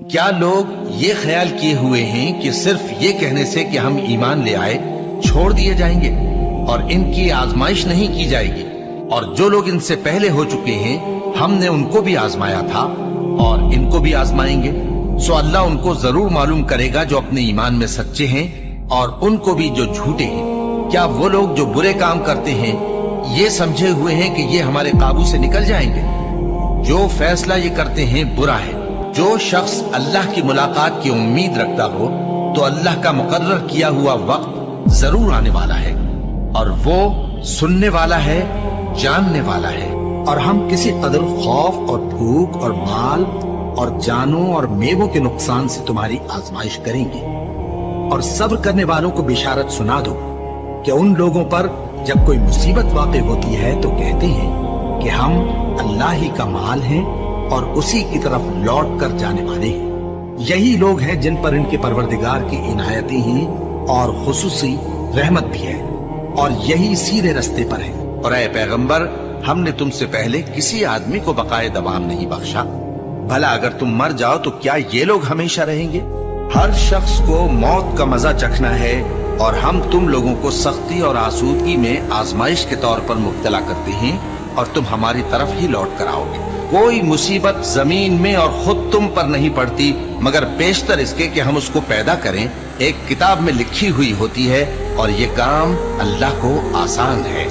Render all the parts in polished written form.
کیا لوگ یہ خیال کیے ہوئے ہیں کہ صرف یہ کہنے سے کہ ہم ایمان لے آئے چھوڑ دیے جائیں گے اور ان کی آزمائش نہیں کی جائے گی؟ اور جو لوگ ان سے پہلے ہو چکے ہیں ہم نے ان کو بھی آزمایا تھا اور ان کو بھی آزمائیں گے، سو اللہ ان کو ضرور معلوم کرے گا جو اپنے ایمان میں سچے ہیں اور ان کو بھی جو جھوٹے ہیں۔ کیا وہ لوگ جو برے کام کرتے ہیں یہ سمجھے ہوئے ہیں کہ یہ ہمارے قابو سے نکل جائیں گے؟ جو فیصلہ یہ کرتے ہیں برا ہے۔ جو شخص اللہ کی ملاقات کی امید رکھتا ہو تو اللہ کا مقرر کیا ہوا وقت ضرور آنے والا ہے، اور وہ سننے والا ہے، جاننے والا ہے۔ اور ہم کسی قدر خوف اور بھوک اور مال اور جانوں اور میووں کے نقصان سے تمہاری آزمائش کریں گے، اور صبر کرنے والوں کو بشارت سنا دو کہ ان لوگوں پر جب کوئی مصیبت واقع ہوتی ہے تو کہتے ہیں کہ ہم اللہ ہی کا مال ہیں اور اسی کی طرف لوٹ کر جانے والے ہیں۔ یہی لوگ ہیں جن پر ان کے پروردگار کی عنایتیں ہیں اور خصوصی رحمت بھی ہے، اور یہی سیدھے رستے پر ہے۔ اور اے پیغمبر، ہم نے تم سے پہلے کسی آدمی کو بقائے دوام نہیں بخشا، بھلا اگر تم مر جاؤ تو کیا یہ لوگ ہمیشہ رہیں گے؟ ہر شخص کو موت کا مزہ چکھنا ہے، اور ہم تم لوگوں کو سختی اور آسودگی میں آزمائش کے طور پر مبتلا کرتے ہیں اور تم ہماری طرف ہی لوٹ کر آؤ گے۔ کوئی مصیبت زمین میں اور خود تم پر نہیں پڑتی مگر بیشتر اس کے کہ ہم اس کو پیدا کریں ایک کتاب میں لکھی ہوئی ہوتی ہے، اور یہ کام اللہ کو آسان ہے،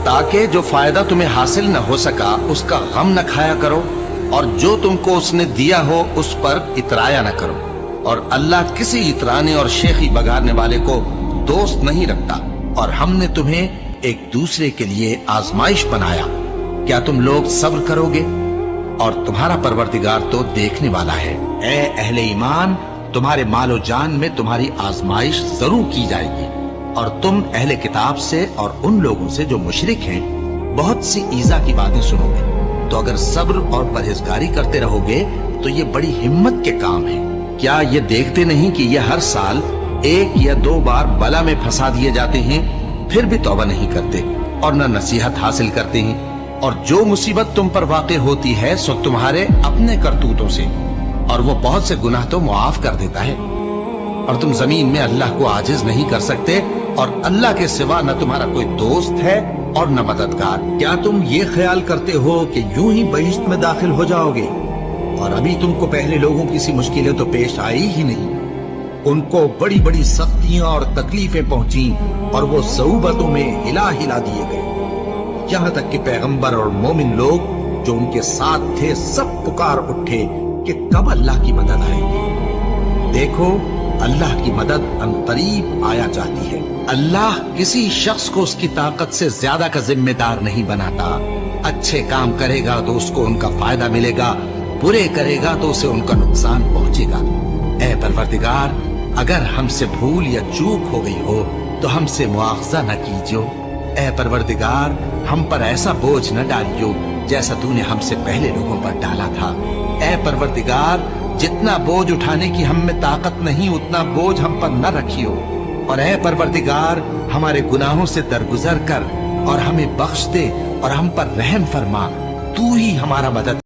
تاکہ جو فائدہ تمہیں حاصل نہ ہو سکا اس کا غم نہ کھایا کرو، اور جو تم کو اس نے دیا ہو اس پر اترایا نہ کرو۔ اور اللہ کسی اترانے اور شیخی بگاڑنے والے کو دوست نہیں رکھتا، اور ہم نے تمہیں ایک دوسرے کے لیے آزمائش بنایا۔ کیا تم لوگ صبر کرو گے؟ اور تمہارا پروردگار تو دیکھنے والا ہے۔ اے اہل ایمان، تمہارے مال و جان میں تمہاری آزمائش ضرور کی جائے گی، اور تم اہل کتاب سے اور ان لوگوں سے جو مشرک ہیں بہت سی ایذا کی باتیں سنو گے، تو اگر صبر اور پرہیزگاری کرتے رہو گے تو یہ بڑی ہمت کے کام ہے۔ کیا یہ دیکھتے نہیں کہ یہ ہر سال 1 یا 2 بار بلا میں پھنسا دیے جاتے ہیں، پھر بھی توبہ نہیں کرتے اور نہ نصیحت حاصل کرتے ہیں؟ اور جو مصیبت تم پر واقع ہوتی ہے سو تمہارے اپنے کرتوتوں سے، اور وہ بہت سے گناہ تو معاف کر دیتا ہے۔ اور تم زمین میں اللہ کو عاجز نہیں کر سکتے، اور اللہ کے سوا نہ تمہارا کوئی دوست ہے اور نہ مددگار۔ کیا تم یہ خیال کرتے ہو کہ یوں ہی بہشت میں داخل ہو جاؤ گے، اور ابھی تم کو پہلے لوگوں کی سی مشکلیں تو پیش آئی ہی نہیں؟ ان کو بڑی بڑی سختیاں اور تکلیفیں پہنچیں، اور وہ صعوبتوں میں ہلا ہلا دیے گئے، یہاں تک کہ پیغمبر اور مومن لوگ جو ان کے ساتھ تھے سب پکار اٹھے کہ کب اللہ کی مدد آئے گی۔ دیکھو، اللہ کی مدد عنقریب آیا چاہتی ہے۔ اللہ کسی شخص کو اس کی طاقت سے زیادہ کا ذمہ دار نہیں بناتا۔ اچھے کام کرے گا تو اس کو ان کا فائدہ ملے گا، برے کرے گا تو اسے ان کا نقصان پہنچے گا۔ اے پروردگار، اگر ہم سے بھول یا چوک ہو گئی ہو تو ہم سے مواخذہ نہ کیجو۔ اے پروردگار، ہم پر ایسا بوجھ نہ ڈالیو جیسا تو نے ہم سے پہلے لوگوں پر ڈالا تھا۔ اے پروردگار، جتنا بوجھ اٹھانے کی ہم میں طاقت نہیں اتنا بوجھ ہم پر نہ رکھیو، اور اے پروردگار، ہمارے گناہوں سے درگزر کر اور ہمیں بخش دے اور ہم پر رحم فرما، تو ہی ہمارا مدد